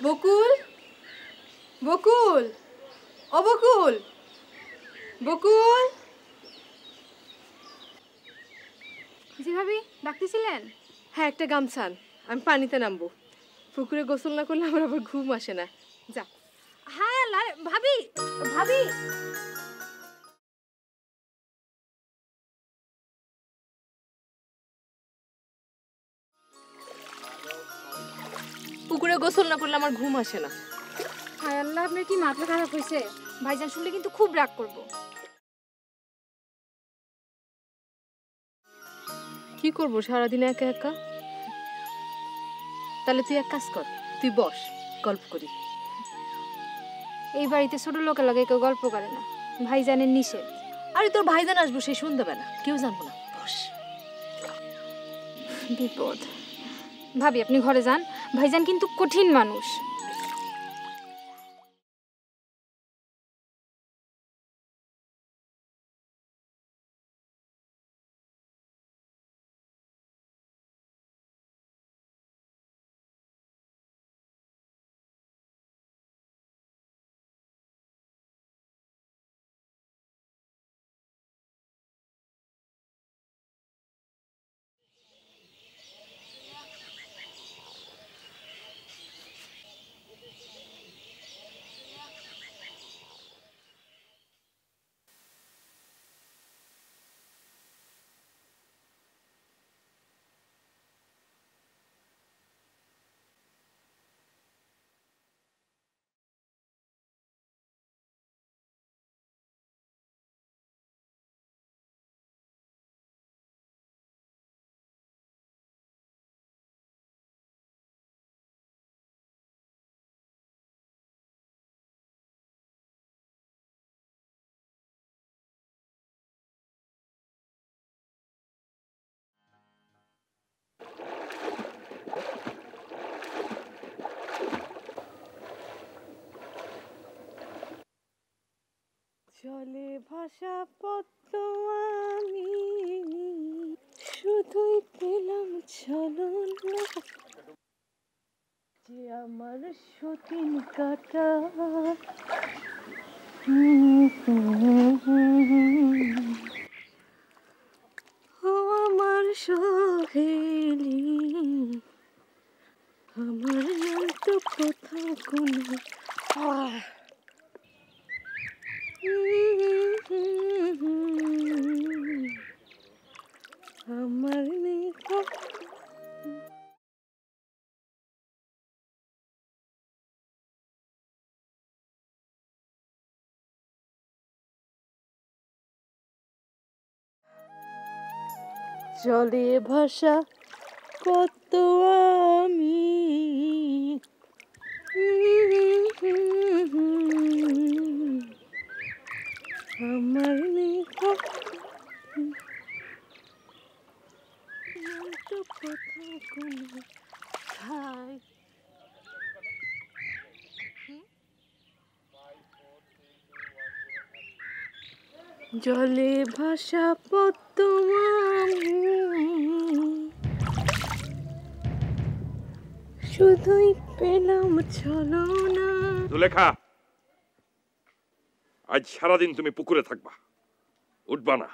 বকুল, বকুল, ও বকুল, বকুল। জি ভাবি, ডাকতেছিলেন? হ্যাঁ, একটা গামছা আন, আমি পানিতে নামবো। পুকুরে গোসল না করলে আমার আবার ঘুম আসে না। যা। হ্যাঁ ভাবি, ভাবি। পুকুরে গোসল না করলে আমার ঘুম আসে না। হায় আল্লাহ, আপনার কি মাথা খারাপ হয়েছে? ভাইজান শুনলে কিন্তু খুব রাগ করবো। কি করবো সারাদিন একা একা? তাহলে তুই এক কাজ কর, তুই বস, গল্প করি। এই বাড়িতে ছোট লোকের লাগে কেউ গল্প করে না, ভাইজানের নিষেধ। আরে তোর ভাইজান আসবো সেই সন্ধ্যাবেলা, কেউ জানবো না, বস। বিপদ। ভাবি আপনি ঘরে যান, ভাইজান কিন্তু কঠিন মানুষ। জলে ভাসা পদ্ম আমি শুধুই পেলাম ছলনা, যে আমার সতীন কাটা। ও আমার সহেলি, আমার নাম তো কোথাও কোনো আমার নেই। জলে ভাসা কত আমি আমার নেই তো কোথাও কোনো ঠাই। জলে ভাসা পদ্ম আমি শুধুই পেলাম ছলনা। জুলেখা, আজ সারাদিন তুমি পুকুরে থাকবা, উঠবা না।